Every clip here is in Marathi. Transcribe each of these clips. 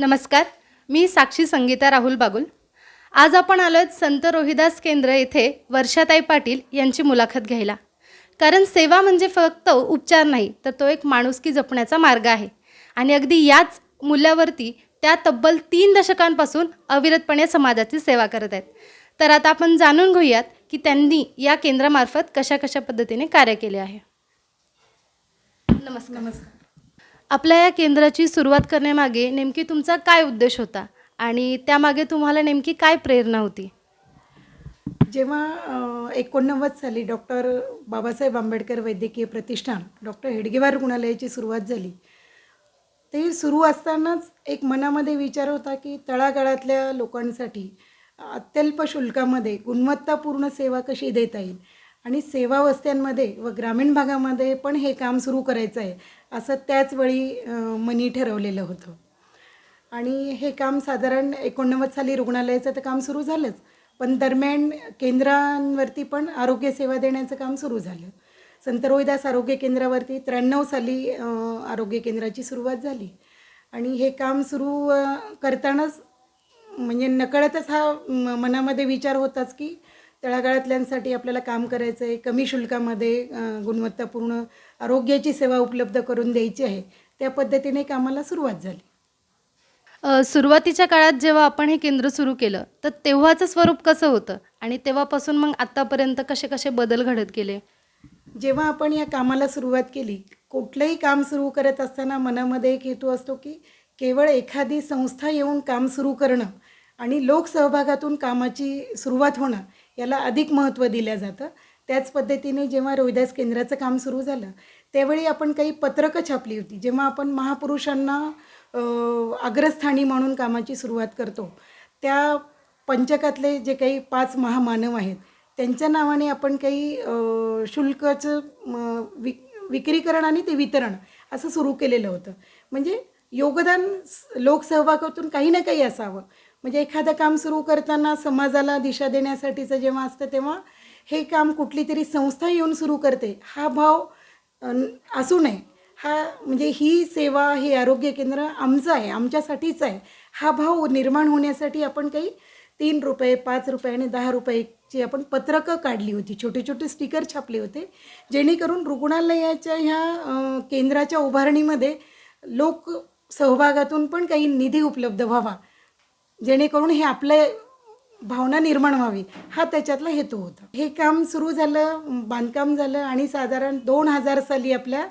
नमस्कार, मी साक्षी संगीता राहुल बागुल। आज आपण आलोय संत रोहिदास केंद्र येथे वर्षाताई पाटील यांची मुलाखत घ्यायला। कारण सेवा म्हणजे फक्त उपचार नाही, तर तो एक माणुसकी जपण्याचा मार्ग आहे। आणि अगदी याच मूल्यावरती त्या तब्बल 3 दशकांपासून अविरतपणे समाजाची सेवा करत आहेत। तर आता आपण जाणून घेऊयात की त्यांनी या केंद्रामार्फत कशा पद्धतीने कार्य केले आहे। नमस्कार। आपल्या या केंद्राची सुरुवात करण्यामागे नेमकी तुमचा काय उद्देश होता आणि त्यामागे तुम्हाला नेमकी काय प्रेरणा होती? जेव्हा 89 साली डॉक्टर बाबासाहेब आंबेडकर वैद्यकीय प्रतिष्ठान डॉक्टर हेडगेवार रुग्णालयाची सुरुवात झाली, ते सुरू असतानाच एक मनामध्ये विचार होता की तळागाळातल्या लोकांसाठी अत्यल्प शुल्कामध्ये गुणवत्तापूर्ण सेवा कशी देता येईल आणि सेवावस्थांमध्ये व ग्रामीण भागामध्ये पण हे काम सुरू करायचं आहे असं त्याचवेळी मनी ठरवलेलं होतं। आणि हे काम साधारण 89 साली रुग्णालयाचं तर काम सुरू झालंच, पण दरम्यान केंद्रांवरती पण आरोग्यसेवा देण्याचं काम सुरू झालं। संत रोहिदास आरोग्य केंद्रावरती 93 साली आरोग्य केंद्राची सुरुवात झाली आणि हे काम सुरू करतानाच म्हणजे नकळतच हा मनामध्ये विचार होताच की तळागाळातल्यांसाठी आपल्याला काम करायचं आहे, कमी शुल्कामध्ये गुणवत्तापूर्ण आरोग्याची सेवा उपलब्ध करून द्यायची आहे। त्या पद्धतीने कामाला सुरुवात झाली। सुरुवातीच्या काळात जेव्हा आपण हे केंद्र सुरू केलं, तर तेव्हाचं स्वरूप कसं होतं आणि तेव्हापासून मग आत्तापर्यंत कसे बदल घडत गेले? जेव्हा आपण या कामाला सुरुवात केली, कुठलंही काम सुरू करत असताना मनामध्ये एक हेतू असतो की केवळ एखादी संस्था येऊन काम सुरू करणं आणि लोकसहभागातून कामाची सुरुवात होणं याला अधिक महत्त्व दिलं जातं। त्याच पद्धतीने जेव्हा रोहिदास केंद्राचं काम सुरू झालं, त्यावेळी आपण काही पत्रकं छापली होती। जेव्हा आपण महापुरुषांना अग्रस्थानी म्हणून कामाची सुरुवात करतो, त्या पंचकातले जे काही 5 महामानव आहेत त्यांच्या नावाने आपण काही शुल्काचं विक्रीकरण आणि ते वितरण असं सुरू केलेलं होतं। म्हणजे योगदान लोकसहभागातून काही ना काही असावं। म्हणजे एखादं काम सुरू करताना समाजाला दिशा देण्यासाठीचं जेव्हा असतं, तेव्हा हे काम कुठली तरी संस्था येऊन सुरू करते हा भाव असू नये। हा म्हणजे ही सेवा, हे आरोग्य केंद्र आमचं आहे, आमच्यासाठीच आहे हा भाव निर्माण होण्यासाठी आपण काही 3 रुपये, 5 रुपये आणि 10 रुपयाची आपण पत्रकं काढली होती, छोटे छोटे स्टिकर छापले होते, जेणेकरून रुग्णालयाच्या ह्या केंद्राच्या उभारणीमध्ये लोक सहभागातून पण काही निधी उपलब्ध व्हावा, जेणेकरून हे आपल्या भावना निर्माण व्हावी, हा त्याच्यातला हेतू होता। हे काम सुरू झालं, बांधकाम झालं आणि साधारण 2000 साली आपल्या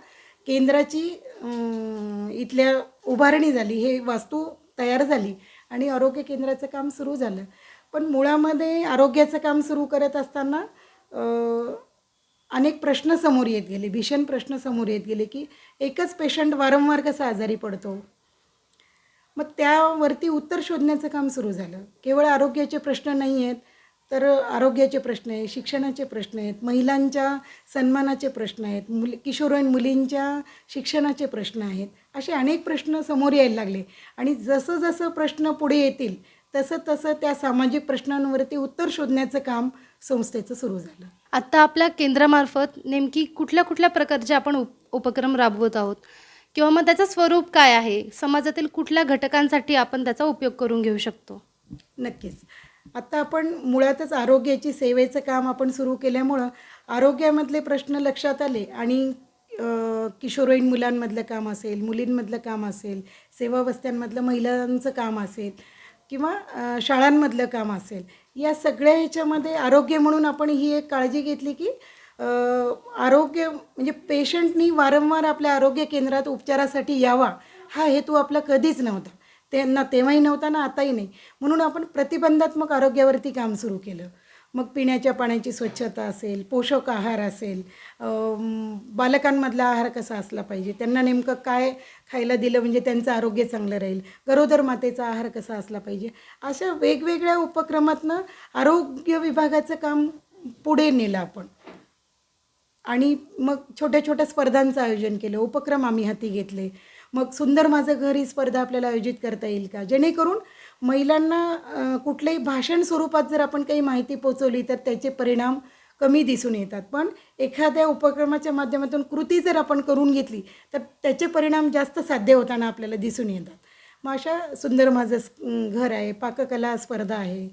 केंद्राची इथल्या उभारणी झाली, हे वास्तू तयार झाली आणि आरोग्य केंद्राचं काम सुरू झालं। पण मुळामध्ये आरोग्याचं काम सुरू करत असताना अनेक प्रश्न समोर येत गेले, भीषण प्रश्न समोर येत गेले की एकच पेशंट वारंवार कसा आजारी पडतो। मग त्यावरती उत्तर शोधण्याचं काम सुरू झालं। केवळ आरोग्याचे प्रश्न नाही आहेत, तर आरोग्याचे प्रश्न आहेत, शिक्षणाचे प्रश्न आहेत, महिलांच्या सन्मानाचे प्रश्न आहेत, किशोरवयीन मुलींच्या शिक्षणाचे प्रश्न आहेत, असे अनेक प्रश्न समोर यायला लागले। आणि जसं जसं प्रश्न पुढे येतील तसं तसं त्या सामाजिक प्रश्नांवरती उत्तर शोधण्याचं काम संस्थेचं सुरू झालं। आता आपल्या केंद्रामार्फत नेमकी कुठल्या प्रकारचे आपण उपक्रम राबवत आहोत किंवा मग त्याचं स्वरूप काय आहे? समाजातील कुठल्या घटकांसाठी आपण त्याचा उपयोग करून घेऊ शकतो? नक्कीच। आता आपण मुळातच आरोग्याची सेवेचं काम आपण सुरू केल्यामुळं आरोग्यामधले प्रश्न लक्षात आले आणि किशोरवयीन मुलांमधलं काम असेल, मुलींमधलं काम असेल, सेवावस्थांमधलं महिलांचं काम असेल किंवा शाळांमधलं काम असेल, या सगळ्या ह्याच्यामध्ये आरोग्य म्हणून आपण ही एक काळजी घेतली की आरोग्य म्हणजे पेशंटनी वारंवार आपल्या आरोग्य केंद्रात उपचारासाठी यावा, हा हेतू आपला कधीच नव्हता। त्यांना तेव्हाही नव्हता ना आताही नाही। म्हणून आपण प्रतिबंधात्मक आरोग्यावरती काम सुरू केलं। मग पिण्याच्या पाण्याची स्वच्छता असेल, पोषक आहार असेल, बालकांमधला आहार कसा असला पाहिजे, त्यांना नेमकं काय खायला दिलं म्हणजे त्यांचं आरोग्य चांगलं राहील, गरोदर मातेचा आहार कसा असला पाहिजे, अशा वेगवेगळ्या उपक्रमातनं आरोग्य विभागाचं काम पुढे नेलं आपण। आणि मग छोट्या छोट्या स्पर्धांचं आयोजन केलं, उपक्रम आम्ही हाती घेतले। मग सुंदर माझं घर ही स्पर्धा आपल्याला आयोजित करता येईल का, जेणेकरून महिलांना कुठल्याही भाषण स्वरूपात जर आपण काही माहिती पोचवली तर त्याचे परिणाम कमी दिसून येतात, पण एखाद्या उपक्रमाच्या माध्यमातून कृती जर आपण करून घेतली तर त्याचे परिणाम जास्त साध्य होताना आपल्याला दिसून येतात। मग अशा सुंदर माझं घर आहे, पाककला स्पर्धा आहे.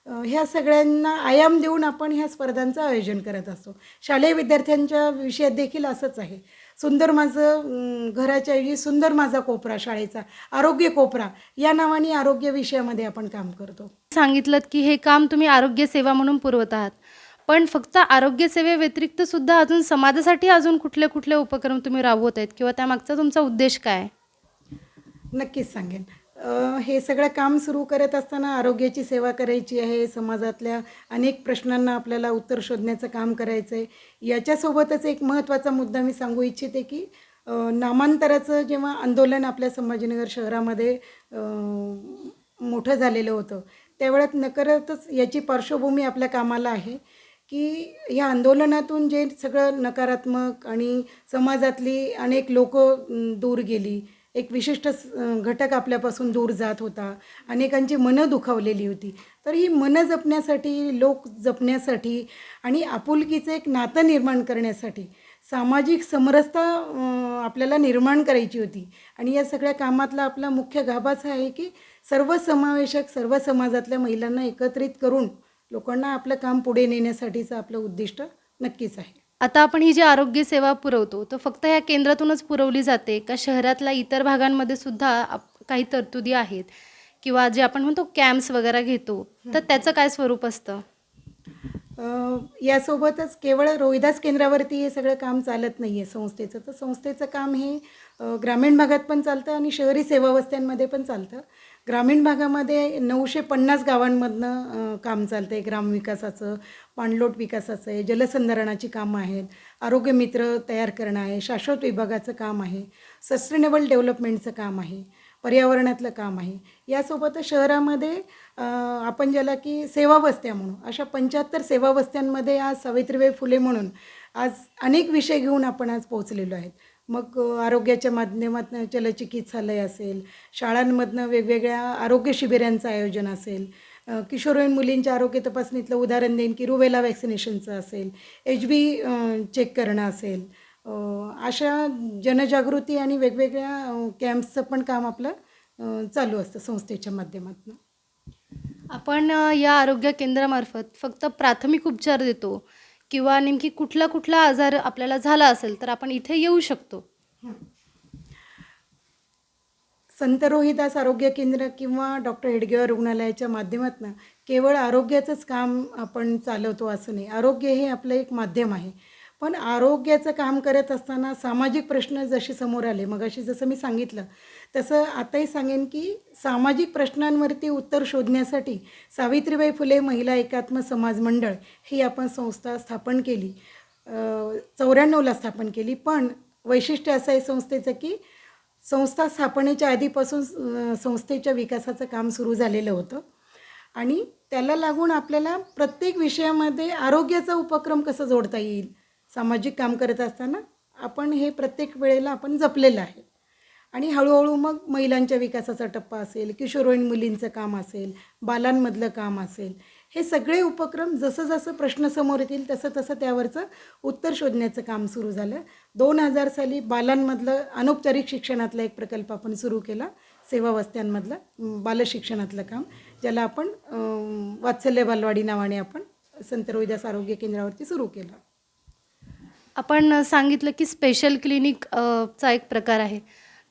ह्या सगळ्यांना आयाम देऊन आपण ह्या स्पर्धांचं आयोजन करत असतो. शालेय विद्यार्थ्यांच्या विषयात देखील असंच आहे. सुंदर माझं घराच्या ऐवजी सुंदर माझा कोपरा शाळेचा, आरोग्य कोपरा या नावाने आरोग्य विषयामध्ये आपण काम करतो. सांगितलं की हे काम तुम्ही आरोग्य सेवा म्हणून पुरवत आहात. पण फक्त आरोग्य सेवेव्यतिरिक्त सुद्धा अजून समाजासाठी अजून कुठले कुठले उपक्रम तुम्ही राबवत आहेत किंवा त्यामागचा तुमचा उद्देश काय आहे? नक्कीच सांगेन. हे सगळं काम सुरू करत असताना आरोग्याची सेवा करायची आहे, समाजातल्या अनेक प्रश्नांना आपल्याला उत्तर शोधण्याचं काम करायचं आहे. याच्यासोबतच एक महत्त्वाचा मुद्दा मी सांगू इच्छिते की नामांतराचं जेव्हा आंदोलन आपल्या संभाजीनगर शहरामध्ये मोठं झालेलं होतं, त्यावेळेत नकळतच याची पार्श्वभूमी आपल्या कामाला आहे की ह्या आंदोलनातून जे सगळं नकारात्मक आणि समाजातली अनेक लोकं दूर गेली, एक विशिष्ट घटक आपल्यापासून दूर जात होता, अनेकांची मनं दुखावलेली होती. तर ही मनं जपण्यासाठी, लोक जपण्यासाठी आणि आपुलकीचं एक नातं निर्माण करण्यासाठी सामाजिक समरसता आपल्याला निर्माण करायची होती. आणि या सगळ्या कामातला आपला मुख्य गाभाच हा आहे की सर्वसमावेशक सर्व समाजातल्या महिलांना एकत्रित करून लोकांना आपलं काम पुढे नेण्यासाठीचं आपलं उद्दिष्ट नक्कीच आहे. आता आपण ही जी आरोग्य सेवा पुरवतो तर फक्त ह्या केंद्रातूनच पुरवली जाते का शहरातल्या इतर भागांमध्ये सुद्धा काही तरतुदी आहेत किंवा जे आपण म्हणतो कॅम्प्स वगैरे घेतो तर त्याचं काय स्वरूप असतं? यासोबतच केवळ रोहिदास केंद्रावरती हे सगळं काम चालत नाही आहे संस्थेचं. तर संस्थेचं काम हे ग्रामीण भागात पण चालतं आणि शहरी सेवावस्थांमध्ये पण चालतं. ग्रामीण भागामध्ये 950 गावांमधनं काम चालतं आहे. ग्रामविकासाचं, पाणलोट विकासाचं आहे, जलसंधारणाची कामं आहेत, आरोग्यमित्र तयार करणं आहे, शाश्वत विभागाचं काम आहे, सस्टेनेबल डेव्हलपमेंटचं काम आहे, पर्यावरणातलं काम आहे. यासोबतच शहरामध्ये आपण ज्याला की सेवावस्त्या म्हणू, अशा 75 सेवावस्त्यांमध्ये आज सावित्रीबाई फुले म्हणून आज अनेक विषय घेऊन आपण आज पोहोचलेलो आहेत. मग आरोग्याच्या माध्यमातून जलचिकित्सालय असेल, शाळांमधनं वेगवेगळ्या आरोग्य शिबिरांचं आयोजन असेल, किशोरवयीन मुलींच्या आरोग्य तपासणीतलं उदाहरण देईन की रुबेला वॅक्सिनेशनचं असेल, HB चेक करणं असेल, अशा जनजागृती आणि वेगवेगळ्या कॅम्प्सचं पण काम आपलं चालू असतं संस्थेच्या माध्यमातून. आपण या आरोग्य केंद्रामार्फत फक्त प्राथमिक उपचार देतो किंवा नेमकी कुठला कुठला आजार आपल्याला झाला असेल तर आपण इथे येऊ शकतो? संत रोहिदास आरोग्य केंद्र किंवा डॉक्टर हेडगेवार रुग्णालयाच्या माध्यमातून केवळ आरोग्याचंच काम आपण चालवतो असं नाही. आरोग्य हे आपलं एक माध्यम आहे. पण आरोग्याचं काम करत असताना सामाजिक प्रश्न जसे समोर आले, मगाशी जसं मी सांगितलं तसं आताही सांगेन की सामाजिक प्रश्नांवरती उत्तर शोधण्यासाठी सावित्रीबाई फुले महिला एकात्म समाज मंडळ ही आपण संस्था स्थापन केली. 94ला स्थापन केली. पण वैशिष्ट्य असं आहे संस्थेचं की संस्था स्थापनेच्या आधीपासून संस्थेच्या विकासाचं काम सुरू झालेलं होतं आणि त्याला लागून आपल्याला प्रत्येक विषयामध्ये आरोग्याचा उपक्रम कसा जोडता येईल सामाजिक काम करत असताना आपण हे प्रत्येक वेळेला आपण जपलेलं आहे. आणि हळूहळू मग महिलांच्या विकासाचा टप्पा असेल, किशोरवयीन मुलींचं काम असेल, बालांमधलं काम असेल, हे सगळे उपक्रम जसं जसं प्रश्न समोर येतील तसं तसं त्यावरचं उत्तर शोधण्याचं काम सुरू झालं. 2000 साली बालांमधलं अनौपचारिक शिक्षणातला एक प्रकल्प आपण सुरू केला, सेवावस्थांमधलं बालशिक्षणातलं काम, ज्याला आपण वात्सल्य बालवाडी नावाने आपण संत रोहिदास आरोग्य केंद्रावरती सुरू केलं. आपण सांगितलं की स्पेशल क्लिनिक चा एक प्रकार आहे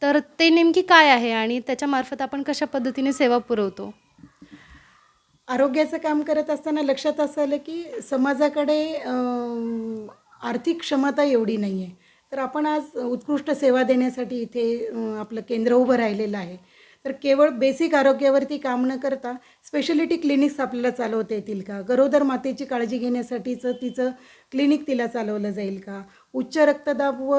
तर ते नेमकी काय आहे आणि त्याच्यामार्फत आपण कशा पद्धतीने सेवा पुरवतो? आरोग्याचं काम करत असताना लक्षात असं आलं की समाजाकडे आर्थिक क्षमता एवढी नाही आहे. तर आपण आज उत्कृष्ट सेवा देण्यासाठी इथे आपलं केंद्र उभं राहिलेलं आहे. तर केवळ बेसिक आरोग्यावरती काम न करता स्पेशलिटी क्लिनिक्स आपल्याला चालवता येतील का? गरोदर मातेची काळजी घेण्यासाठीचं तिचं क्लिनिक तिला चालवलं जाईल का? उच्च रक्तदाब व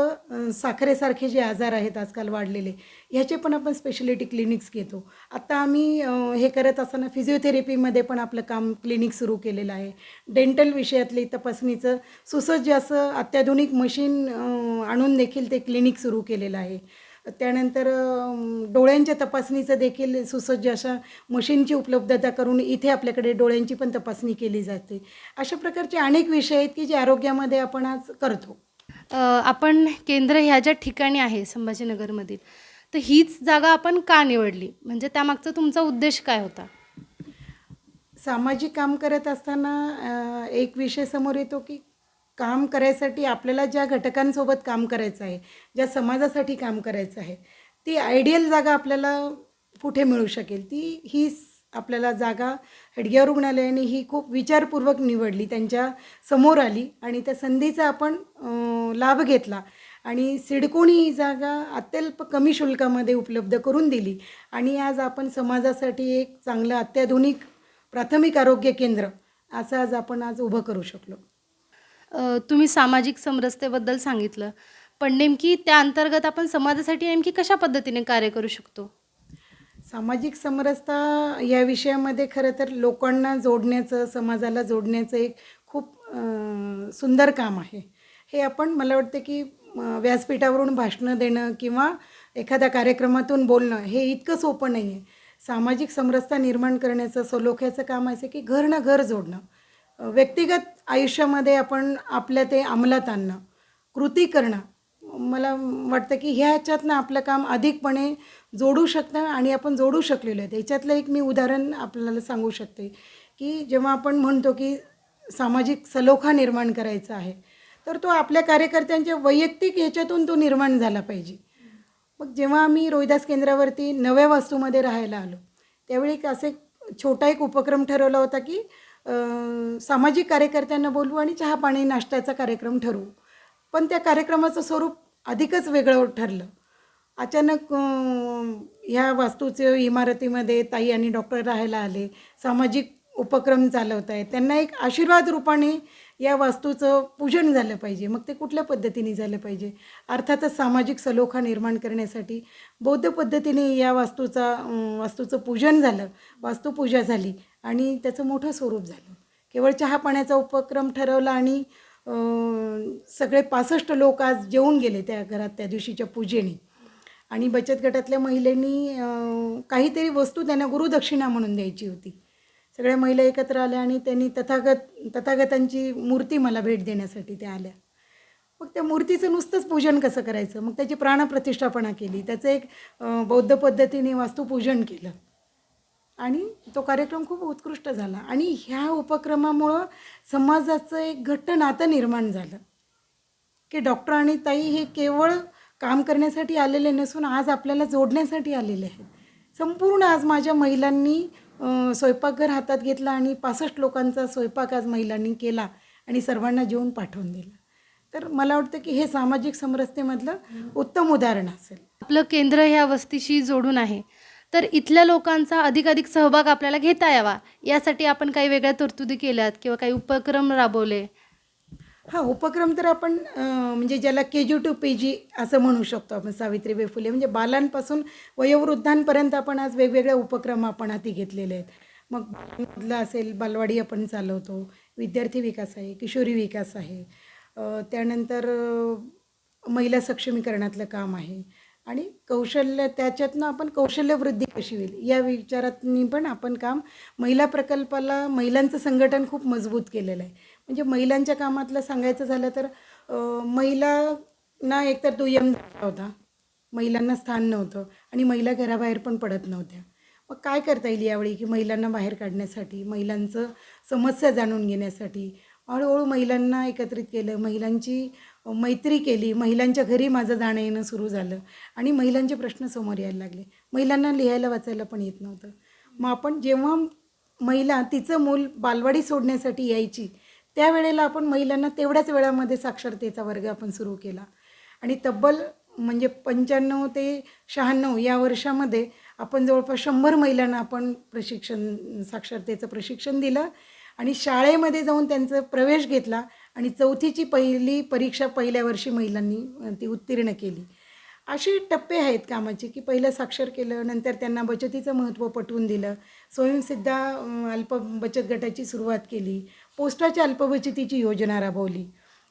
साखरेसारखे जे आजार आहेत आजकाल वाढलेले, ह्याचे पण आपण स्पेशलिटी क्लिनिक्स घेतो. आता आम्ही हे करत असताना फिजिओथेरपीमध्ये पण आपलं काम क्लिनिक सुरू केलेलं आहे. डेंटल विषयातली तपासणीचं सुसज्ज असं अत्याधुनिक मशीन आणून देखील ते क्लिनिक सुरू केलेलं आहे. त्यानंतर डोळ्यांच्या तपासणीचं देखील सुसज्ज अशा मशीनची उपलब्धता करून इथे आपल्याकडे डोळ्यांची पण तपासणी केली जाते. अशा प्रकारचे अनेक विषय आहेत की जे आरोग्यामध्ये आपण आज करतो. आपण केंद्र ह्या ज्या ठिकाणी आहे संभाजीनगरमधील तर हीच जागा आपण का निवडली, म्हणजे त्यामागचा तुमचा उद्देश काय होता? सामाजिक काम करत असताना एक विषय समोर येतो की काम करायसाठी आपल्याला ज्या घटकांसोबत काम करायचं आहे, ज्या समाजासाठी काम करायचं आहे, ती आयडियल जागा आपल्याला कुठे मिळू शकेल. आपल्याला जागा हेडगे रुग्णालयाने ही खूप विचारपूर्वक निवडली, त्यांच्या समोर आली आणि त्या संधीचा आपण लाभ घेतला आणि सिडकोनी ही जागा अत्यल्प कमी शुल्कामध्ये उपलब्ध करून दिली आणि आज आपण समाजासाठी एक चांगलं अत्याधुनिक प्राथमिक आरोग्य केंद्र असं आज उभं करू शकलो. तुम्ही सामाजिक समरसतेबद्दल सांगितलं, पण नेमकी त्या अंतर्गत आपण समाजासाठी नेमकी कशा पद्धतीने कार्य करू शकतो? सामाजिक समरसता या विषयामध्ये खरं तर लोकांना जोडण्याचं, समाजाला जोडण्याचं एक खूप सुंदर काम आहे. हे आपण मला वाटतं की व्यासपीठावरून भाषणं देणं किंवा एखाद्या कार्यक्रमातून बोलणं हे इतकं सोपं नाही आहे. सामाजिक समरसता निर्माण करण्याचं, सलोख्याचं काम असं की घर ना घर जोडणं. व्यक्तिगत आयुष्यामध्ये आपण आपल्या ते अंमलात आणणं, कृती करणं. मला वाटतं की ह्याच्यातनं आपलं काम अधिकपणे जोडू शकतं आणि आपण जोडू शकलेलो आहे. याच्यातलं एक मी उदाहरण आपल्याला सांगू शकते, की जेव्हा आपण म्हणतो की सामाजिक सलोखा निर्माण करायचा आहे, तर तो आपल्या कार्यकर्त्यांच्या वैयक्तिक ह्याच्यातून तो निर्माण झाला पाहिजे. मग जेव्हा आम्ही रोहिदास केंद्रावरती नव्या वास्तूमध्ये राहायला आलो, त्यावेळी एक उपक्रम ठरवला होता की सामाजिक कार्यकर्त्यांना बोलवू आणि चहा-पाणी, नाश्त्याचा कार्यक्रम ठरवू. पण त्या कार्यक्रमाचं स्वरूप अधिकच वेगळं ठरलं. अचानक ह्या वास्तूच्या इमारतीमध्ये ताई आणि डॉक्टर राहायला आले. सामाजिक उपक्रम चालवत आहेत. त्यांना एक आशीर्वाद रूपाने या वास्तूचं पूजन झालं पाहिजे. मग ते कुठल्या पद्धतीने झालं पाहिजे? अर्थातच सामाजिक सलोखा निर्माण करण्यासाठी बौद्ध पद्धतीने या वास्तूचं पूजन झालं, वास्तुपूजा झाली आणि त्याचं मोठं स्वरूप झालं. केवळ चहा-पाण्याचा उपक्रम ठरवला आणि सगळे 65 लोक आज जेवून गेले त्या घरात त्या दिवशीच्या पूजेने. आणि बचत गटातल्या महिलांनी काहीतरी वस्तू त्यांना गुरुदक्षिणा म्हणून द्यायची होती. सगळ्या महिला एकत्र आल्या आणि त्यांनी तथागतांची मूर्ती मला भेट देण्यासाठी त्या आल्या. मग त्या मूर्तीचं नुसतंच पूजन कसं करायचं? मग त्याची प्राणप्रतिष्ठापना केली. त्याचं एक बौद्ध पद्धतीने वास्तुपूजन केलं आणि तो कार्यक्रम खूप उत्कृष्ट झाला. आणि ह्या उपक्रमामुळं समाजाचं एक घट्ट नातं निर्माण झालं की डॉक्टर आणि ताई हे केवळ काम करण्यासाठी आलेले नसून आज आपल्याला जोडण्यासाठी आलेले आहेत. संपूर्ण आज माझ्या महिलांनी स्वयंपाकघर हातात घेतला आणि 65 लोकांचा स्वयंपाक आज महिलांनी केला आणि सर्वांना जेवून पाठवून दिलं. तर मला वाटतं की हे सामाजिक समरसतेमधलं उत्तम उदाहरण असेल. आपलं केंद्र ह्या वस्तीशी जोडून आहे, तर इथल्या लोकांचा अधिकाधिक सहभाग आपल्याला घेता यावा, यासाठी आपण काही वेगळ्या तरतुदी केल्यात किंवा काही उपक्रम राबवले? हां, उपक्रम तर आपण म्हणजे ज्याला KG टू PG असं म्हणू शकतो आपण, सावित्रीबाई फुले म्हणजे बालांपासून वयोवृद्धांपर्यंत आपण आज वेगवेगळे उपक्रम आपण हाती घेतलेले आहेत. मग बालमधलं असेल, बालवाडी आपण चालवतो, विद्यार्थी विकास आहे, किशोरी विकास आहे, त्यानंतर महिला सक्षमीकरणातलं काम आहे आणि त्याच्यातनं आपण कौशल्यवृद्धी कशी होईल या विचारातनी पण आपण काम महिला प्रकल्पाला महिलांचं संघटन खूप मजबूत केलेलं आहे. म्हणजे महिलांच्या कामातलं सांगायचं झालं तर महिलांना एकतर दुय्यम दर्जा होता, महिलांना स्थान नव्हतं आणि महिला घराबाहेर पण पडत नव्हत्या. मग काय करता येईल यावेळी की महिलांना बाहेर काढण्यासाठी, महिलांचं समस्या जाणून घेण्यासाठी हळूहळू महिलांना एकत्रित केलं, महिलांची मैत्री केली, महिलांच्या घरी माझं जाणं येणं सुरू झालं आणि महिलांचे प्रश्न समोर यायला लागले. महिलांना लिहायला वाचायला पण येत नव्हतं. मग आपण जेव्हा महिला तिचं मूल बालवाडी सोडण्यासाठी यायची त्यावेळेला आपण महिलांना तेवढ्याच वेळामध्ये साक्षरतेचा वर्ग आपण सुरू केला आणि तब्बल म्हणजे 95 ते 96 या वर्षामध्ये आपण जवळपास 100 महिलांना आपण साक्षरतेचं प्रशिक्षण दिलं आणि शाळेमध्ये जाऊन त्यांचा प्रवेश घेतला आणि 4थीची पहिली परीक्षा पहिल्या वर्षी महिलांनी ती उत्तीर्ण केली. असे टप्पे आहेत कामाचे की पहिलं साक्षर केलं, नंतर त्यांना बचतीचं महत्त्व पटवून दिलं, स्वयंसिद्धा अल्प बचत गटाची सुरुवात केली, पोस्टाच्या अल्पबचतीची योजना राबवली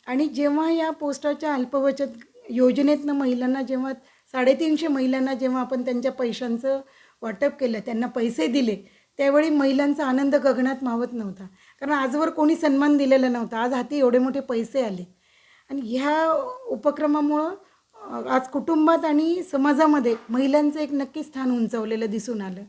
आणि जेव्हा या पोस्टाच्या अल्पबचत योजनेतनं महिलांना जेव्हा 350 महिलांना जेव्हा आपण त्यांच्या पैशांचं वाटप केलं, त्यांना पैसे दिले, त्यावेळी महिलांचा आनंद गगनात मावत नव्हता. कारण आजवर कोणी सन्मान दिलेला नव्हता. आज हाती एवढे मोठे पैसे आले आणि ह्या उपक्रमामुळं आज कुटुंबात आणि समाजामध्ये महिलांचं एक नक्की स्थान उंचावलेलं दिसून आलं.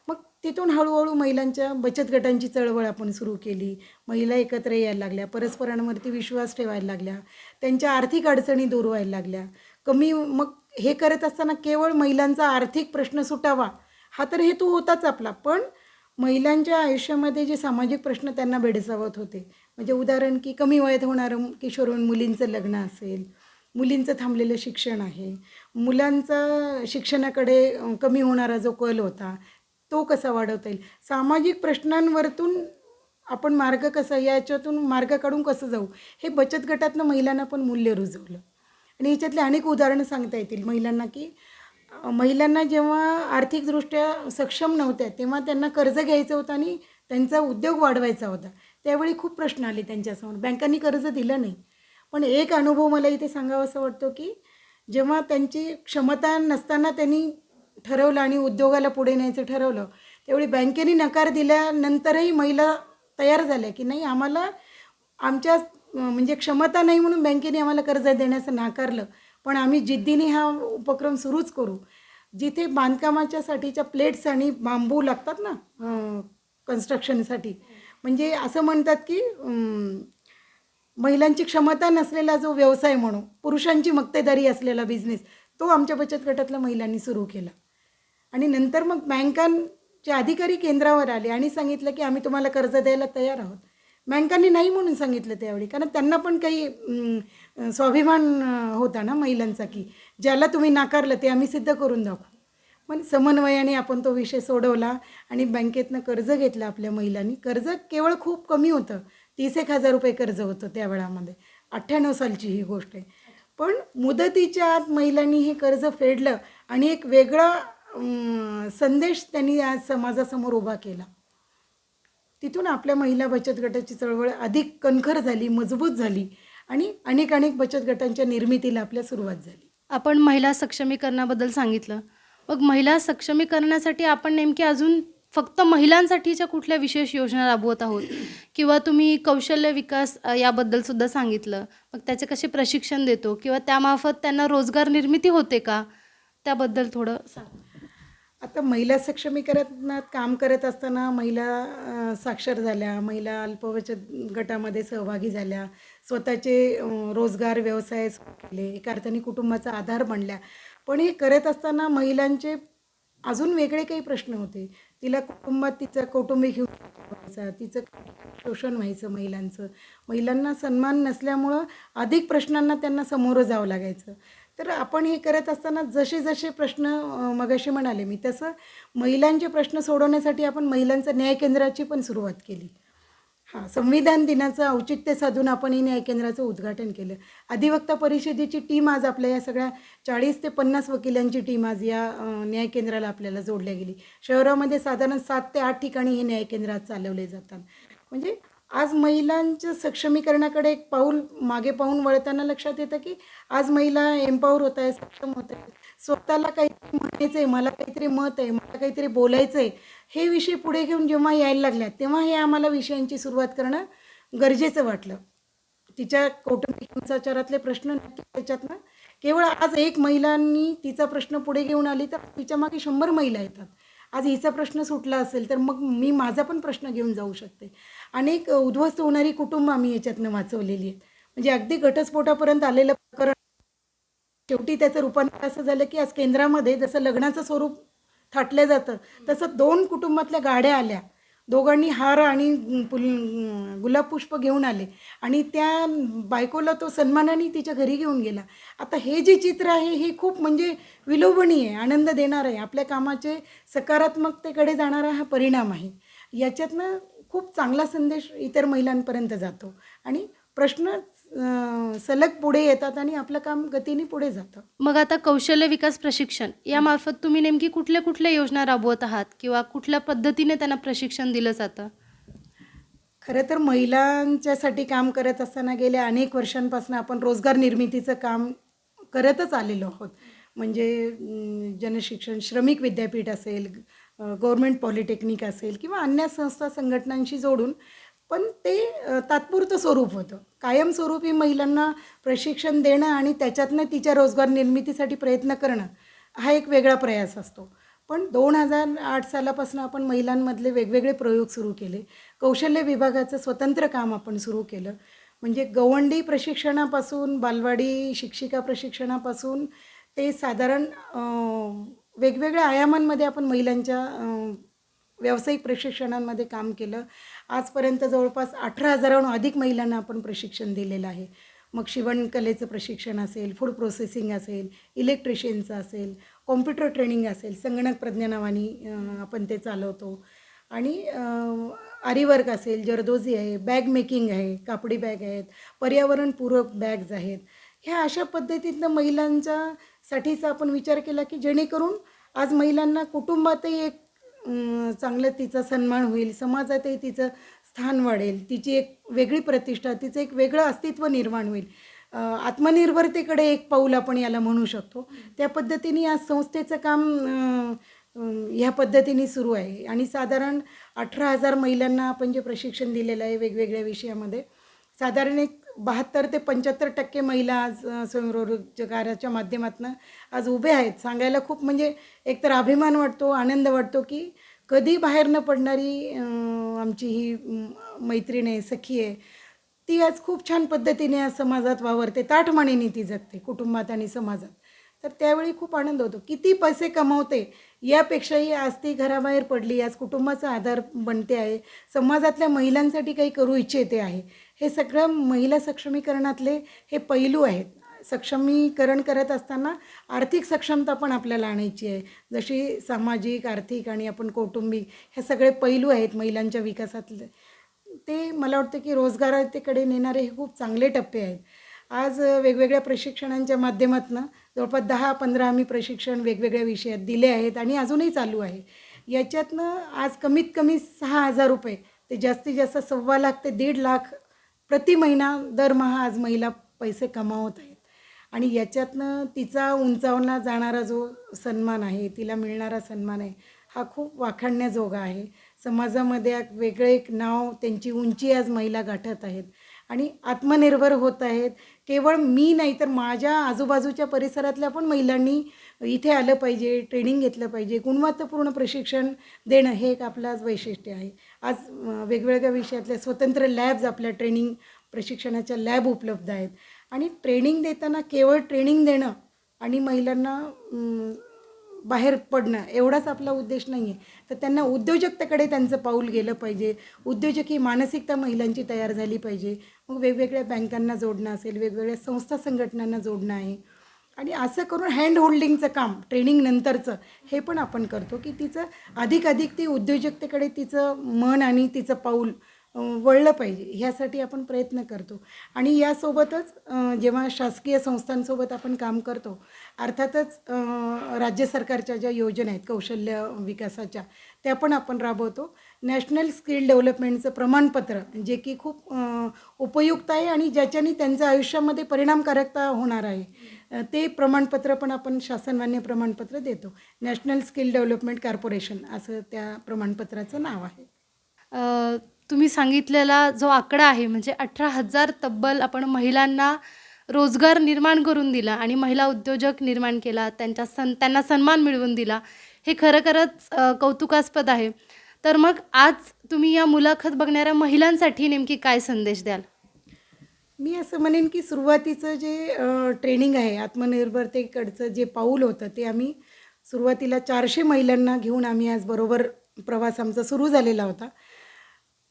मग तिथून हळूहळू महिलांच्या बचत गटांची चळवळ आपण सुरू केली. महिला एकत्र यायला लागल्या, परस्परांवरती विश्वास ठेवायला लागल्या, त्यांच्या आर्थिक अडचणी दूर व्हायला लागल्या. मग हे करत असताना केवळ महिलांचा आर्थिक प्रश्न सुटावा हा तर हेतू होताच आपला, पण महिलांच्या आयुष्यामध्ये जे सामाजिक प्रश्न त्यांना भेडसावत होते, म्हणजे उदाहरण की कमी वयात होणारं किशोरवयीन मुलींचं लग्न असेल, मुलींचं थांबलेलं शिक्षण आहे, मुलांचा शिक्षणाकडे कमी होणारा जो कल होता तो कसा वाढवता येईल, सामाजिक प्रश्नांवरतून आपण मार्ग कसा, याच्यातून मार्ग काढून कसं जाऊ, हे बचत गटातनं महिलांना पण मूल्य रुजवलं. आणि याच्यातले अनेक उदाहरणं सांगता येतील महिलांना की महिलांना जेव्हा आर्थिकदृष्ट्या सक्षम नव्हत्या तेव्हा त्यांना कर्ज घ्यायचं होतं आणि त्यांचा उद्योग वाढवायचा होता. त्यावेळी खूप प्रश्न आले त्यांच्यासमोर, बँकांनी कर्ज दिलं नाही. पण एक अनुभव मला इथे सांगावासा वाटतो की जेव्हा त्यांची क्षमता नसताना त्यांनी ठरवलं आणि उद्योगाला पुढे न्यायचं ठरवलं, त्यावेळी बँकेने नकार दिल्यानंतरही महिला तयार झाल्या की नाही, आम्हाला आमच्या म्हणजे क्षमता नाही म्हणून बँकेने आम्हाला कर्ज देण्याचं नाकारलं, पण आम्ही जिद्दीने हा उपक्रम सुरूच करू. जिथे बांधकामाच्यासाठीच्या प्लेट्स आणि बांबू लागतात ना कन्स्ट्रक्शनसाठी, म्हणजे असं म्हणतात की महिलांची क्षमता नसलेला जो व्यवसाय म्हणू, पुरुषांची मक्तेदारी असलेला बिझनेस, तो आमच्या बचत गटातल्या महिलांनी सुरू केला. आणि नंतर मग बँकांचे अधिकारी केंद्रावर आले आणि सांगितलं की आम्ही तुम्हाला कर्ज द्यायला तयार आहोत. बँकांनी नाही म्हणून सांगितलं त्यावेळी, कारण त्यांना पण काही स्वाभिमान होता ना महिलांचा, की ज्याला तुम्ही नाकारलं ते आम्ही सिद्ध करून दाखवू. पण समन्वयाने आपण तो विषय सोडवला आणि बँकेतनं कर्ज घेतलं आपल्या महिलांनी. कर्ज केवळ खूप कमी होतं, 30,000 रुपये कर्ज होतं त्यावेळामध्ये. 98 सालची ही गोष्ट आहे. पण मुदतीच्या आत महिलांनी हे कर्ज फेडलं आणि एक वेगळा संदेश त्यांनी आज समाजासमोर उभा केला. तिथून आपल्या महिला बचत गटाची चळवळ अधिक कणखर झाली, मजबूत झाली आणि अनेक अनेक बचत गटांच्या निर्मितीला आपल्या सुरुवात झाली. आपण महिला सक्षमीकरणाबद्दल सांगितलं. मग महिला सक्षमीकरणासाठी आपण नेमकी अजून फक्त महिलांसाठीच्या कुठल्या विशेष योजना राबवत आहोत, किंवा तुम्ही कौशल्य विकास याबद्दल सुद्धा सांगितलं. मग त्याचे कसे प्रशिक्षण देतो किंवा त्यामार्फत त्यांना रोजगार निर्मिती होते का, त्याबद्दल थोडं सांग. आता महिला सक्षमीकरणात काम करत असताना महिला साक्षर झाल्या, महिला अल्पबचत गटामध्ये सहभागी झाल्या, स्वतःचे रोजगार व्यवसाय सुरू केले, एका अर्थाने कुटुंबाचा आधार बनल्या. पण हे करत असताना महिलांचे अजून वेगळे काही प्रश्न होते. तिला कुटुंबात तिचा कौटुंबिक हिंसा व्हायचा, तिचं शोषण व्हायचं महिलांचं. महिलांना सन्मान नसल्यामुळं अधिक प्रश्नांना त्यांना सामोरं जावं लागायचं. तर आपण हे करत असताना जसे जसे प्रश्न मगाशी म्हणाले मी, तसं महिलांचे प्रश्न सोडवण्यासाठी आपण महिलांचं न्याय केंद्राची पण सुरुवात केली. हां, संविधान दिनाचं औचित्य साधून आपण हे न्याय केंद्राचं उद्घाटन केलं. अधिवक्ता परिषदेची टीम आज आपल्या या सगळ्या 40 ते 50 वकिलांची टीम आज या न्याय केंद्राला आपल्याला जोडल्या गेली. शहरामध्ये साधारण 7 ते 8 ठिकाणी हे न्याय केंद्र आज चालवले जातात. म्हणजे आज महिलांच्या सक्षमीकरणाकडे एक पाऊल मागे पाहून वळताना लक्षात येतं की आज महिला एम्पॉवर होत आहे, सक्षम होत आहे. स्वतःला काहीतरी म्हणायचं आहे, मला काहीतरी मत आहे, मला काहीतरी बोलायचं आहे, हे विषय पुढे घेऊन जेव्हा यायला लागल्या तेव्हा हे आम्हाला विषयांची सुरुवात करणं गरजेचं वाटलं. तिच्या कौटुंबिक हिंसाचारातले प्रश्न नक्की त्याच्यातनं केवळ आज एक महिलांनी तिचा प्रश्न पुढे घेऊन आली तर तिच्या मागे 100 महिला येतात. आज हिचा प्रश्न सुटला असेल तर मग मी माझा पण प्रश्न घेऊन जाऊ शकते. अनेक उद्ध्वस्त होणारी कुटुंब आम्ही याच्यातनं वाचवलेली आहेत. म्हणजे अगदी घटस्फोटापर्यंत आलेलं प्रकरण शेवटी त्याचं रूपांतर असं झालं की आज केंद्रामध्ये जसं लग्नाचं स्वरूप थाटलं जातं तसं 2 कुटुंबातल्या गाड्या आल्या. दोघांनी हार आणि गुलाब पुष्प घेऊन आले आणि त्या बायकोला तो सन्मानाने तिच्या घरी घेऊन गेला. आता हे जे चित्र आहे हे खूप म्हणजे विलोभनीय आहे, आनंद देणार आहे, आपल्या कामाचे सकारात्मकतेकडे जाणारा हा परिणाम आहे. याच्यातनं खूप चांगला संदेश इतर महिलांपर्यंत जातो आणि प्रश्न सलग पुढे येतात आणि आपलं काम गतीने पुढे जातं. मग आता कौशल्य विकास प्रशिक्षण यामार्फत तुम्ही नेमकी कुठल्या कुठल्या योजना राबवत आहात किंवा कुठल्या पद्धतीने त्यांना प्रशिक्षण दिलं जातं? खरं तर महिलांच्यासाठी काम करत असताना गेल्या अनेक वर्षांपासून आपण रोजगार निर्मितीचं काम करतच आलेलो आहोत. म्हणजे जनशिक्षण श्रमिक विद्यापीठ असेल, गव्हर्मेंट पॉलिटेक्निक असेल किंवा अन्य संस्था संघटनांशी जोडून पण ते तात्पुरतं स्वरूप होतं. कायमस्वरूपी महिलांना प्रशिक्षण देणं आणि त्याच्यातनं तिच्या रोजगार निर्मितीसाठी प्रयत्न करणं हा एक वेगळा प्रयास असतो. पण 2008 सालापासून आपण महिलांमधले वेगवेगळे प्रयोग सुरू केले. कौशल्य विभागाचं स्वतंत्र काम आपण सुरू केलं. म्हणजे गवंडी प्रशिक्षणापासून, बालवाडी शिक्षिका प्रशिक्षणापासून ते साधारण वेगवेगळ्या आयामांमध्ये आपण महिलांच्या व्यावसायिक प्रशिक्षणांमध्ये काम केलं. आजपर्यंत जवळपास 18,000हून अधिक महिलांना आपण प्रशिक्षण दिलेलं आहे. मग शिवणकलेचं प्रशिक्षण असेल, फूड प्रोसेसिंग असेल, इलेक्ट्रिशियनचं असेल, कॉम्प्युटर ट्रेनिंग असेल, संगणक प्रज्ञा नावाने आपण ते चालवतो. आणि आरीवर्क असेल, जरदोजी आहे, बॅग मेकिंग आहे, कापडी बॅग आहेत, पर्यावरणपूरक बॅग्स आहेत. ह्या अशा पद्धतीतनं महिलांच्यासाठीचा आपण विचार केला की जेणेकरून आज महिलांना कुटुंबातही एक चांगलं तिचा सन्मान होईल, समाजातही तिचं स्थान वाढेल, तिची एक वेगळी प्रतिष्ठा, तिचं एक वेगळं अस्तित्व निर्माण होईल. आत्मनिर्भरतेकडे एक पाऊल आपण याला म्हणू शकतो. त्या पद्धतीने आज संस्थेचं काम ह्या पद्धतीने सुरू आहे. आणि साधारण 18,000 महिलांना आपण जे प्रशिक्षण दिलेलं आहे वेगवेगळ्या विषयामध्ये, साधारण एक 72 ते 75% महिला आज स्वयंरोजगाराच्या माध्यमातून आज उभे आहेत. सांगायला खूप म्हणजे एकतर अभिमान वाटतो, आनंद वाटतो की कधी बाहेर न पडणारी आमची ही मैत्रीण आहे, सखी आहे, ती आज खूप छान पद्धतीने आज समाजात वावरते, ताठमानेने ती जगते कुटुंबात आणि समाजात. तर त्यावेळी खूप आनंद होतो. किती पैसे कमवते यापेक्षाही आज ती घराबाहेर पडली, आज कुटुंबाचा आधार बनते आहे, समाजातल्या महिलांसाठी काही करू इच्छिते आहे. हे सगळं महिला सक्षमीकरणातले हे पैलू आहेत. सक्षमीकरण करत असताना आर्थिक सक्षमता पण आपल्याला आणायची आहे. जशी सामाजिक, आर्थिक आणि आपण कौटुंबिक हे सगळे पैलू आहेत महिलांच्या विकासातले. ते मला वाटतं की रोजगाराकडे नेणारे हे खूप चांगले टप्पे आहेत. आज वेगवेगळ्या प्रशिक्षणांच्या माध्यमातून जवळपास 10-15 आम्ही प्रशिक्षण वेगवेगळ्या विषयात दिले आहेत आणि अजूनही चालू आहे. याच्यातनं आज कमीत कमी 6,000 रुपये ते जास्तीत जास्त 1,25,000 ते 1,50,000 प्रति महिना दरमहा आज महिला पैसे कमावत आहेत. आणि याच्यातनं तिचा उंचावला जाणारा जो सन्मान आहे, तिला मिळणारा सन्मान आहे, हा खूप वाखाणण्याजोगा आहे. समाजामध्ये एक वेगळं एक नाव, त्यांची उंची आज महिला गाठत आहेत आणि आत्मनिर्भर होत आहेत. केवळ मी नाही तर माझ्या आजूबाजूच्या परिसरातल्या पण महिलांनी इथे आलं पाहिजे, ट्रेनिंग घेतलं पाहिजे, गुणवत्तापूर्ण प्रशिक्षण देणं हे एक आपलं आज वैशिष्ट्य आहे. आज वेगवेगळ्या विषयातल्या स्वतंत्र लॅब्स, आपल्या ट्रेनिंग प्रशिक्षणाच्या लॅब उपलब्ध आहेत. आणि ट्रेनिंग देताना केवळ ट्रेनिंग देणं आणि महिलांना बाहेर पडणं एवढाच आपला उद्देश नाही आहे. तर त्यांना उद्योजकतेकडे त्यांचं पाऊल गेलं पाहिजे. उद्योजकी मानसिकता महिलांची तयार झाली पाहिजे. मग वेगवेगळ्या बँकांना जोडणं असेल, वेगवेगळ्या संस्था संघटनांना जोडणं आहे. आणि असं करून हँड होल्डिंगचं काम ट्रेनिंगनंतरचं हे पण आपण करतो की तिचं अधिक ती उद्योजकतेकडे तिचं मन आणि तिचं पाऊल वळलं पाहिजे, ह्यासाठी आपण प्रयत्न करतो. आणि यासोबतच जेव्हा शासकीय संस्थांसोबत आपण काम करतो, अर्थातच राज्य सरकारच्या ज्या योजना आहेत कौशल्य विकासाच्या, त्या पण आपण राबवतो. नॅशनल स्किल डेव्हलपमेंटचं प्रमाणपत्र जे की खूप उपयुक्त आहे आणि ज्याच्याने त्यांच्या आयुष्यामध्ये परिणामकारकता होणार आहे, ते प्रमाणपत्र पण आपण शासनमान्य प्रमाणपत्र देतो. नॅशनल स्किल डेव्हलपमेंट कॉर्पोरेशन असं त्या प्रमाणपत्राचं नाव आहे. तुम्ही सांगितलेला जो आकडा आहे म्हणजे 18,000 तब्बल आपण महिलांना रोजगार निर्माण करून दिला आणि महिला उद्योजक निर्माण केला, त्यांना सन्मान मिळवून दिला, हे खरंच कौतुकास्पद आहे. तर मग आज तुम्ही या मुलाखत बघणाऱ्या महिलांसाठी नेमकी काय संदेश द्याल? मी असं म्हणेन की सुरुवातीचं जे ट्रेनिंग आहे, आत्मनिर्भरतेकडचं जे पाऊल होतं, ते आम्ही सुरुवातीला 400 महिलांना घेऊन आम्ही आज बरोबर प्रवास आमचा सुरू झालेला होता.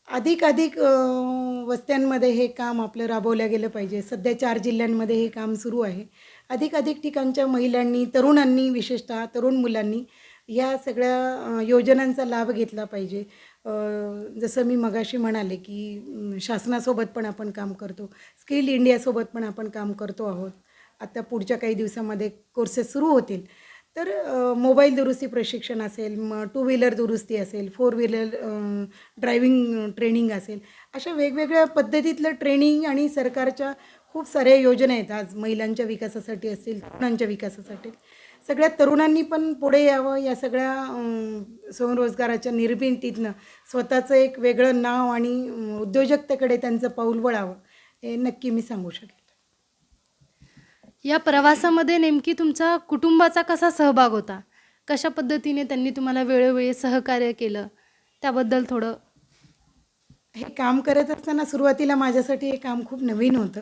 अधिक वस्त्यांमध्ये हे काम आपलं राबवलं गेलं पाहिजे. सध्या 4 जिल्ह्यांमध्ये हे काम सुरू आहे. अधिक ठिकाणच्या महिलांनी, तरुणांनी, विशेषतः तरुण मुलांनी या सगळ्या योजनांचा लाभ घेतला पाहिजे. जसं मी मगाशी म्हणाले की शासनासोबत पण आपण काम करतो, स्किल इंडियासोबत पण आपण काम करतो आहोत. आता पुढच्या काही दिवसामध्ये कोर्सेस सुरू होतील. तर मोबाईल दुरुस्ती प्रशिक्षण असेल, मग टू व्हीलर दुरुस्ती असेल, 4 व्हीलर ड्रायव्हिंग ट्रेनिंग असेल, अशा वेगवेगळ्या पद्धतीतलं ट्रेनिंग आणि सरकारच्या खूप साऱ्या योजना आहेत आज महिलांच्या विकासासाठी असतील, तरुणांच्या विकासासाठी. सगळ्या तरुणांनी पण पुढे यावं, या सगळ्या स्वयंरोजगाराच्या निर्मितीतनं स्वतःचं एक वेगळं नाव आणि उद्योजकतेकडे त्यांचं पाऊल वळावं, हे नक्की मी सांगू शकेल. या प्रवासामध्ये नेमकी तुमचा कुटुंबाचा कसा सहभाग होता? कशा पद्धतीने त्यांनी तुम्हाला वेळोवेळी सहकार्य केलं? त्याबद्दल थोडं. हे काम करत असताना सुरुवातीला माझ्यासाठी हे काम खूप नवीन होतं.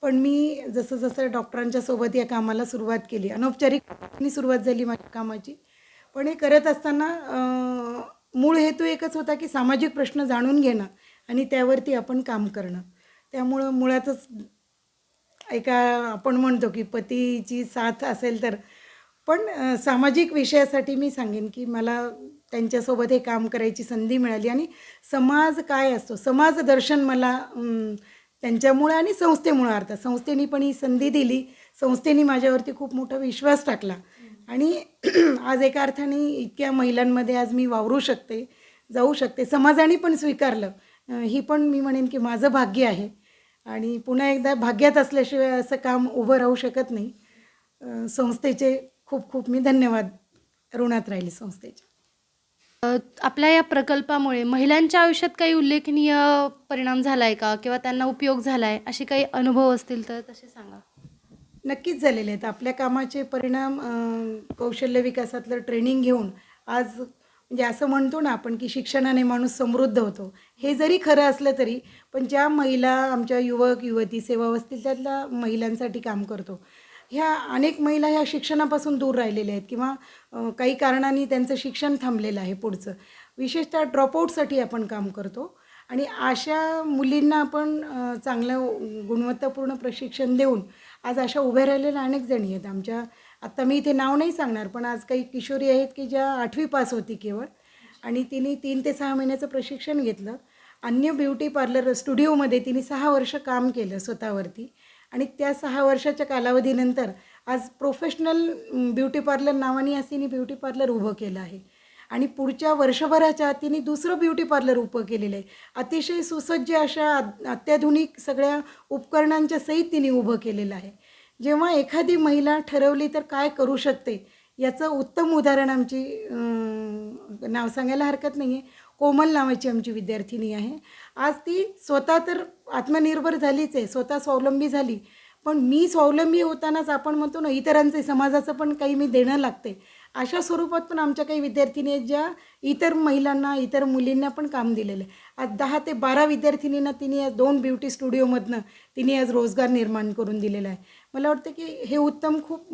पण मी जसं जसं डॉक्टरांच्या सोबत या कामाला सुरुवात केली, अनौपचारिकपणे सुरुवात झाली माझ्या कामाची. पण हे करत असताना मूळ हेतू एकच होता की सामाजिक प्रश्न जाणून घेणं आणि त्यावरती आपण काम करणं. त्यामुळं मुळातच एका आपण म्हणतो की पतीची साथ असेल तर पण सामाजिक विषयासाठी मी सांगेन की मला त्यांच्यासोबत हे काम करायची संधी मिळाली आणि समाज काय असतो, समाजदर्शन मला त्यांच्यामुळे आणि संस्थेमुळं अर्थात संस्थेने पण ही संधी दिली. संस्थेने माझ्यावरती खूप मोठा विश्वास टाकला आणि आज एका अर्थाने इतक्या महिलांमध्ये आज मी वावरू शकते, जाऊ शकते, समाजाने पण स्वीकारलं. ही पण मी म्हणेन की माझं भाग्य आहे आणि पुन्हा एकदा भाग्यात असल्याशिवाय असं काम उभं राहू शकत नाही. संस्थेचे खूप खूप मी धन्यवाद ऋणात राहिली संस्थेचे. आपल्या या प्रकल्पामुळे महिलांच्या आयुष्यात काही उल्लेखनीय परिणाम झाला आहे का? किंवा त्यांना उपयोग झाला आहे, असे काही अनुभव असतील तर तसे सांगा. नक्कीच झालेले आहेत. आपल्या कामाचे परिणाम कौशल्य विकासातलं ट्रेनिंग घेऊन आज म्हणजे असं म्हणतो ना आपण की शिक्षणाने माणूस समृद्ध होतो. हे जरी खरं असलं तरी पण ज्या महिला आमच्या युवक, युवती सेवावस्थेतल्या महिलांसाठी काम करतो, ह्या अनेक महिला ह्या शिक्षणापासून दूर राहिलेल्या आहेत किंवा काही कारणांनी त्यांचं शिक्षण थांबलेलं आहे पुढचं. विशेषतः ड्रॉपआउटसाठी आपण काम करतो आणि अशा मुलींना आपण चांगलं गुणवत्तापूर्ण प्रशिक्षण देऊन आज अशा उभ्या राहिलेल्या अनेक जणी आहेत. आमच्या आत्ता मी इथे नाव नाही सांगणार, पण आज काही किशोरी आहेत की ज्या 8वी पास होती केवळ आणि तिने 3 ते 6 महिन्याचं प्रशिक्षण घेतलं. अन्य ब्युटी पार्लर स्टुडिओमध्ये तिने 6 वर्ष काम केलं स्वतःवरती आणि त्या 6 वर्षाच्या कालावधीनंतर आज प्रोफेशनल ब्युटी पार्लर नावाने आज तिने ब्युटी पार्लर उभं केलं आहे आणि पुढच्या वर्षभराच्या आत तिने दुसरं ब्युटी पार्लर उभं केलेलं आहे. अतिशय सुसज्ज अशा अत्याधुनिक सगळ्या उपकरणांच्या सहित तिने उभं केलेलं आहे. जेव्हा एखादी महिला ठरवली तर काय करू शकते याचं उत्तम उदाहरण आमची नाव सांगायला हरकत नाही आहे, कोमल नावाची आमची विद्यार्थिनी आहे. आज ती स्वतः तर आत्मनिर्भर झालीच आहे, स्वतः स्वावलंबी झाली. पण मी स्वावलंबी होतानाच आपण म्हणतो ना इतरांचे समाजाचं पण काही मी देणं लागते. अशा स्वरूपात पण आमच्या काही विद्यार्थिनी आहेत ज्या इतर महिलांना, इतर मुलींना पण काम दिलेलं आहे. आज 10 ते 12 विद्यार्थिनींना तिने आज 2 ब्युटी स्टुडिओमधनं तिने आज रोजगार निर्माण करून दिलेला आहे. मला वाटतं की हे खूप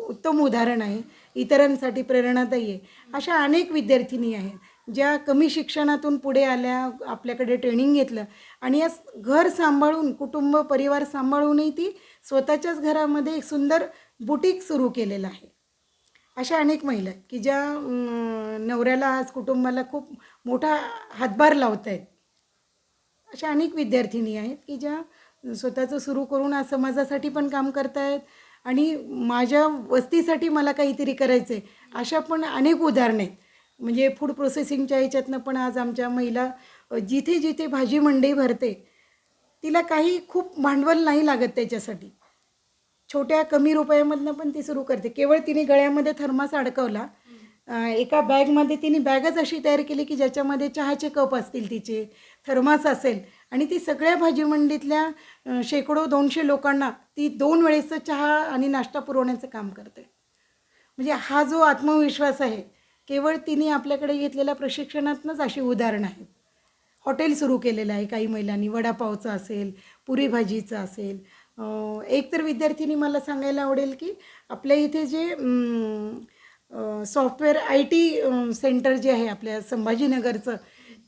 उत्तम उदाहरण आहे, इतरांसाठी प्रेरणादायी आहे. अशा अनेक विद्यार्थिनी आहेत ज्या कमी शिक्षणातून पुढे आल्या, आपल्याकडे ट्रेनिंग घेतलं आणि आज घर सांभाळून, कुटुंब परिवार सांभाळूनही ती स्वतःच्याच घरामध्ये एक सुंदर बुटीक सुरू केलेलं आहे. अशा अनेक महिला आहेत की ज्या नवऱ्याला आज कुटुंबाला खूप मोठा हातभार लावत आहेत. अशा अनेक विद्यार्थिनी आहेत की ज्या स्वतःचं सुरू करून आज समाजासाठी पण काम करत आहेत आणि माझ्या वस्तीसाठी मला काहीतरी करायचं आहे, अशा पण अनेक उदाहरणं आहेत. म्हणजे फूड प्रोसेसिंगच्या ह्याच्यातनं पण आज आमच्या महिला जिथे जिथे भाजी मंडई भरते, तिला काही खूप भांडवल नाही लागत त्याच्यासाठी. छोट्या कमी रुपयामधनं पण ती सुरू करते. केवळ तिने गळ्यामध्ये थर्मास अडकवला. एका बॅगमध्ये तिने बॅगच अशी तयार केली की ज्याच्यामध्ये चहाचे कप असतील तिचे, थर्मास असेल आणि ती सगळ्या भाजी मंडईतल्या शेकडो 200 लोकांना ती 2 वेळेचं चहा आणि नाश्ता पुरवण्याचं काम करते. म्हणजे हा जो आत्मविश्वास आहे, केवळ तिने आपल्याकडे घेतलेल्या प्रशिक्षणातूनच अशी उदाहरणं आहेत. हॉटेल सुरू केलेलं आहे काही महिलांनी, वडापावचं असेल, पुरी भाजीचं असेल. एक तर विद्यार्थिनी मला सांगायला आवडेल की आपल्या इथे जे सॉफ्टवेअर IT सेंटर जे आहे आपल्या संभाजीनगरचं,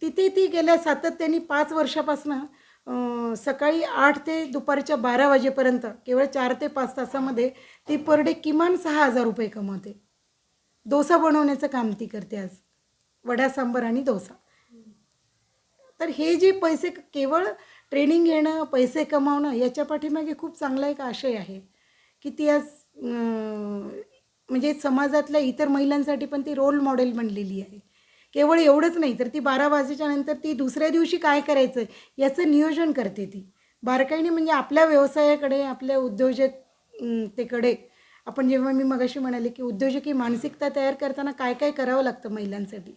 तिथे ती गेल्या सातत्याने 5 वर्षापासून सकाळी 8 ते दुपारच्या 12 वाजेपर्यंत केवळ 4 ते 5 तासामध्ये ती पर डे किमान 6,000 रुपये कमवते. डोसा बनवण्याचं काम ती करते आज, वडा सांबार आणि डोसा. तर हे जे पैसे केवळ ट्रेनिंग घेणं, पैसे कमावणं याच्या पाठीमागे खूप चांगला एक आशय आहे की ती आज म्हणजे समाजातल्या इतर महिलांसाठी पण ती रोल मॉडेल बनलेली आहे. केवळ एवढंच नाही तर ती 12 वाजेच्या नंतर ती दुसऱ्या दिवशी काय करायचं याचं नियोजन करते ती बारकाईने. म्हणजे आपल्या व्यवसायाकडे, आपल्या उद्योजकतेकडे आपण जेव्हा मी मगाशी म्हणाले की उद्योजकी मानसिकता तयार करताना काय काय करावं लागतं महिलांसाठी,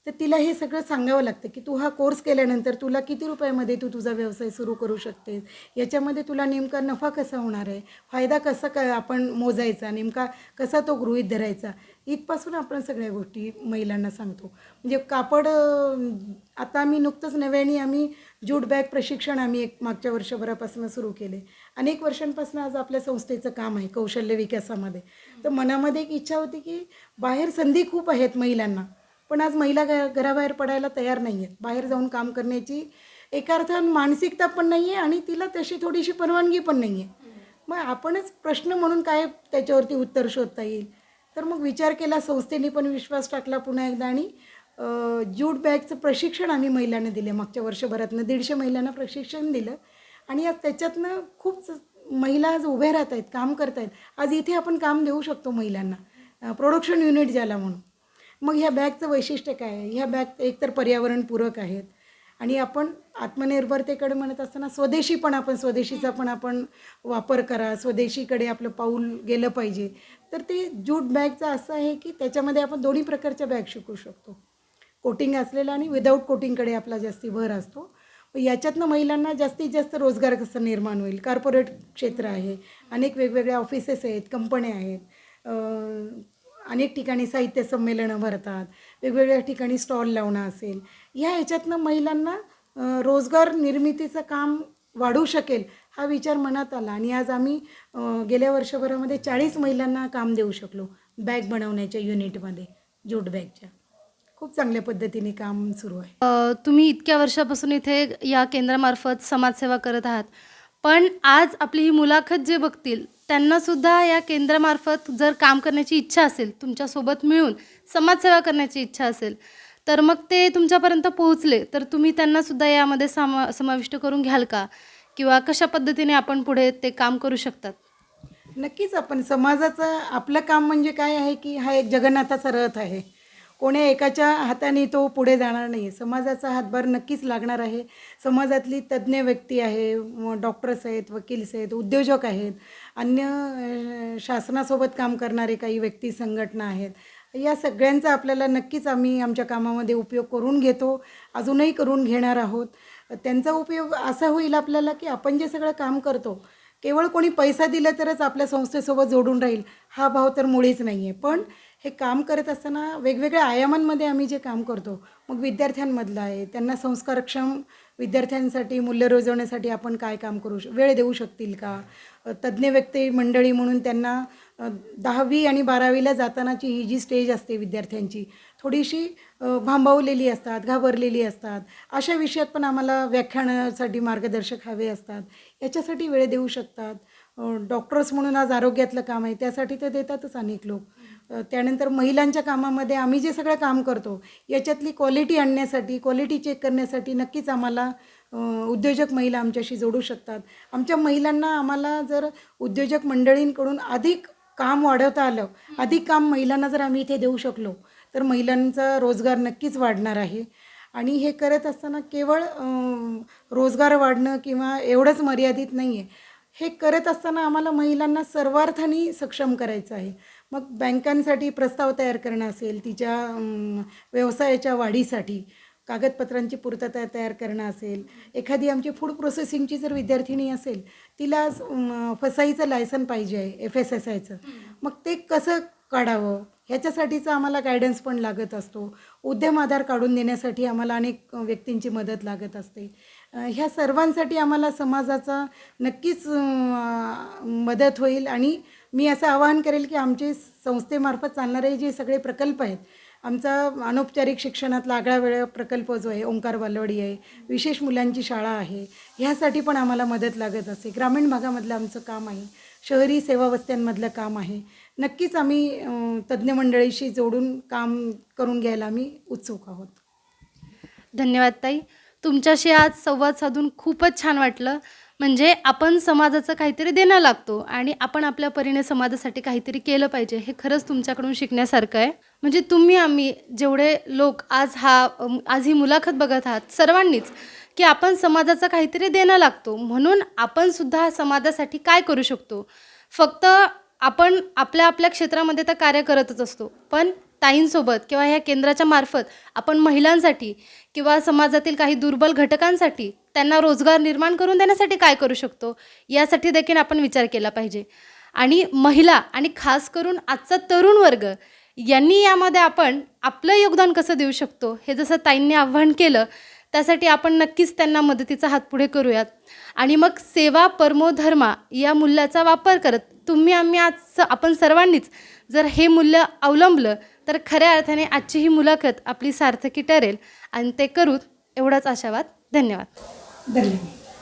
तर तिला हे सगळं सांगावं लागतं की तू हा कोर्स केल्यानंतर तुला किती रुपयामध्ये तू तुझा व्यवसाय सुरू करू शकतेस, याच्यामध्ये तुला नेमका नफा कसा होणार आहे, फायदा कसा आपण मोजायचा, नेमका कसा तो गृहीत धरायचा, इथपासून आपण सगळ्या गोष्टी महिलांना सांगतो. म्हणजे कापड आता आम्ही नुकतंच नव्याने आम्ही ज्यूट बॅग प्रशिक्षण आम्ही एक मागच्या वर्षभरापासून सुरू केले. अनेक वर्षांपासून आज आपल्या संस्थेचं काम आहे कौशल्य विकासामध्ये. तर मनामध्ये एक इच्छा होती की बाहेर संधी खूप आहेत महिलांना, पण आज महिला घराबाहेर पडायला तयार नाही आहेत. बाहेर जाऊन काम करण्याची एका अर्थानं मानसिकता पण नाही आहे आणि तिला तशी थोडीशी परवानगी पण नाही आहे. मग आपणच प्रश्न म्हणून काय त्याच्यावरती उत्तर शोधता येईल. तर मग विचार केला, संस्थेने पण विश्वास टाकला पुन्हा एकदा आणि ज्यूट बॅगचं प्रशिक्षण आम्ही महिलांना दिले. मागच्या वर्षभरातनं 150 महिलांना प्रशिक्षण दिलं आणि आज त्याच्यातनं खूप महिला आज उभ्या राहत आहेत, काम करत आहेत. आज इथे आपण काम देऊ शकतो महिलांना, प्रोडक्शन युनिट ज्याला म्हणून. मग ह्या बॅगचं वैशिष्ट्य काय आहे? ह्या बॅग एकतर पर्यावरणपूरक आहेत आणि आपण आत्मनिर्भरतेकडे म्हणत असताना स्वदेशीचा पण आपण वापर करा, स्वदेशीकडे आपलं पाऊल गेलं पाहिजे. तर ते ज्यूट बॅगचं असं आहे की त्याच्यामध्ये आपण दोन्ही प्रकारच्या बॅग शिकू शकतो. कोटिंग असलेला आणि विदाऊट कोटिंगकडे आपला जास्ती भर असतो. याच्यातनं महिलांना जास्तीत जास्त रोजगार कसा निर्माण होईल. कॉर्पोरेट क्षेत्र आहे, अनेक वेगवेगळ्या ऑफिसेस आहेत, कंपन्या आहेत, अनेक ठिकाणी साहित्य संमेलनं भरतात, वेगवेगळ्या ठिकाणी स्टॉल लावणं असेल, ह्याच्यातनं महिलांना रोजगार निर्मितीचं काम वाढू शकेल हा विचार मनात आला आणि आज आम्ही गेल्या वर्षभरामध्ये 40 महिलांना काम देऊ शकलो बॅग बनवण्याच्या युनिटमध्ये, ज्यूट बॅगच्या. खूप चांगल्या पद्धतीने काम सुरू आहे. तुम्ही इतक्या वर्षापासून इथे या केंद्रामार्फत समाजसेवा करत आहात, पण आज आपली ही मुलाखत जे बघतील त्यांनासुद्धा या केंद्रामार्फत जर काम करण्याची इच्छा असेल, तुमच्यासोबत मिळून समाजसेवा करण्याची इच्छा असेल, तर मग ते तुमच्यापर्यंत पोहोचले तर तुम्ही त्यांनासुद्धा यामध्ये समाविष्ट करून घ्याल का? किंवा कशा पद्धतीने आपण पुढे ते काम करू शकतात? नक्कीच आपण समाजाचं आपलं काम म्हणजे काय आहे की हा एक जगन्नाथाचा रथ आहे. कोण्या एकाच्या हाताने तो पुढे जाणार नाही. समाजाचा हातभार नक्कीच लागणार आहे. समाजातली तज्ज्ञ व्यक्ती आहे, डॉक्टर्स आहेत, वकील्स आहेत, उद्योजक आहेत, अन्य शासनासोबत काम करणारे काही व्यक्ती संघटना आहेत. या सगळ्यांचा आपल्याला नक्कीच आम्ही आमच्या कामामध्ये उपयोग करून घेतो, अजूनही करून घेणार आहोत. त्यांचा उपयोग असा होईल आपल्याला की आपण जे सगळं काम करतो केवळ कोणी पैसा दिला तरच आपल्या संस्थेसोबत जोडून राहील हा भाव तर मुळीच नाही आहे. पण हे काम करत असताना वेगवेगळ्या आयामांमध्ये आम्ही जे काम करतो, मग विद्यार्थ्यांमधलं आहे, त्यांना संस्कारक्षम विद्यार्थ्यांसाठी मूल्य रुजवण्यासाठी आपण काय काम करू वेळ देऊ शकतील का, तज्ज्ञ व्यक्ती मंडळी म्हणून त्यांना 10वी आणि 12वीला जातानाची ही जी स्टेज असते विद्यार्थ्यांची थोडीशी भांबावलेली असतात, घाबरलेली असतात. अशा विषयात पण आम्हाला व्याख्यानासाठी मार्गदर्शक हवे असतात, याच्यासाठी वेळ देऊ शकतात. डॉक्टर्स म्हणून आज आरोग्यातलं काम आहे त्यासाठी तर देतातच अनेक लोक. त्यानंतर महिलांच्या कामामध्ये आम्ही जे सगळं काम करतो याच्यातली क्वालिटी आणण्यासाठी, क्वालिटी चेक करण्यासाठी नक्कीच आम्हाला उद्योजक महिला आमच्याशी जोडू शकतात. आमच्या महिलांना आम्हाला जर उद्योजक मंडळींकडून अधिक काम वाढवता आलं, अधिक काम महिलांना जर आम्ही इथे देऊ शकलो तर महिलांचा रोजगार नक्कीच वाढणार आहे. आणि हे करत असताना केवळ रोजगार वाढणं किंवा एवढंच मर्यादित नाही आहे. हे करत असताना आम्हाला महिलांना सर्वार्थाने सक्षम करायचं आहे. मग बँकांसाठी प्रस्ताव तयार करणं असेल, तिच्या व्यवसायाच्या वाढीसाठी कागदपत्रांची पूर्तता तयार करणं असेल, एखादी आमची फूड प्रोसेसिंगची जर विद्यार्थिनी असेल, तिला फसाईचं लायसन पाहिजे आहे FSSAIचं, मग ते कसं काढावं ह्याच्यासाठीचा आम्हाला गायडन्स पण लागत असतो. उद्यम आधार काढून देण्यासाठी आम्हाला अनेक व्यक्तींची मदत लागत असते. ह्या सर्वांसाठी आम्हाला समाजाचा नक्कीच मदत होईल आणि मी असं आवाहन करेल की आमचे संस्थेमार्फत चालणारे जे सगळे प्रकल्प आहेत, आमचा अनौपचारिक शिक्षणातला आगळा वेगळा प्रकल्प जो आहे, ओंकार बालवाडी आहे, विशेष मुलांची शाळा आहे, ह्यासाठी पण आम्हाला मदत लागत असते. ग्रामीण भागामधलं आमचं काम आहे, शहरी सेवावस्त्यांमधलं काम आहे. नक्कीच आम्ही तज्ज्ञ मंडळीशी जोडून काम करून घ्यायला आम्ही उत्सुक आहोत. धन्यवाद ताई. तुमच्याशी आज संवाद साधून खूपच छान वाटलं. म्हणजे आपण समाजाचं काहीतरी देणं लागतो आणि आपण आपल्या परीने समाजासाठी काहीतरी केलं पाहिजे, हे खरंच तुमच्याकडून शिकण्यासारखं आहे. म्हणजे तुम्ही आम्ही जेवढे लोक आज ही मुलाखत बघत आहात सर्वांनीच की आपण समाजाचं काहीतरी देणं लागतो, म्हणून आपण सुद्धा समाजासाठी काय करू शकतो. फक्त आपण आपल्या आपल्या क्षेत्रामध्ये तर कार्य करतच असतो, पण ताईंसोबत किंवा ह्या केंद्राच्या मार्फत आपण महिलांसाठी किंवा समाजातील काही दुर्बल घटकांसाठी त्यांना रोजगार निर्माण करून देण्यासाठी काय करू शकतो, यासाठी देखील आपण विचार केला पाहिजे. आणि महिला आणि खास करून आजचा तरुण वर्ग यांनी यामध्ये आपण आपलं योगदान कसं देऊ शकतो, हे जसं ताईंनी आव्हान केलं, त्यासाठी आपण नक्कीच त्यांना मदतीचा हात पुढे करूयात. आणि मग सेवा परमो धर्मा या मूल्याचा वापर करत तुम्ही आम्ही आपण सर्वांनीच जर हे मूल्य अवलंबलं तर खऱ्या अर्थाने आजची ही मुलाखत आपली सार्थकी ठरेल. आणि ते करू एवढाच आशावाद. धन्यवाद. धन्यवाद.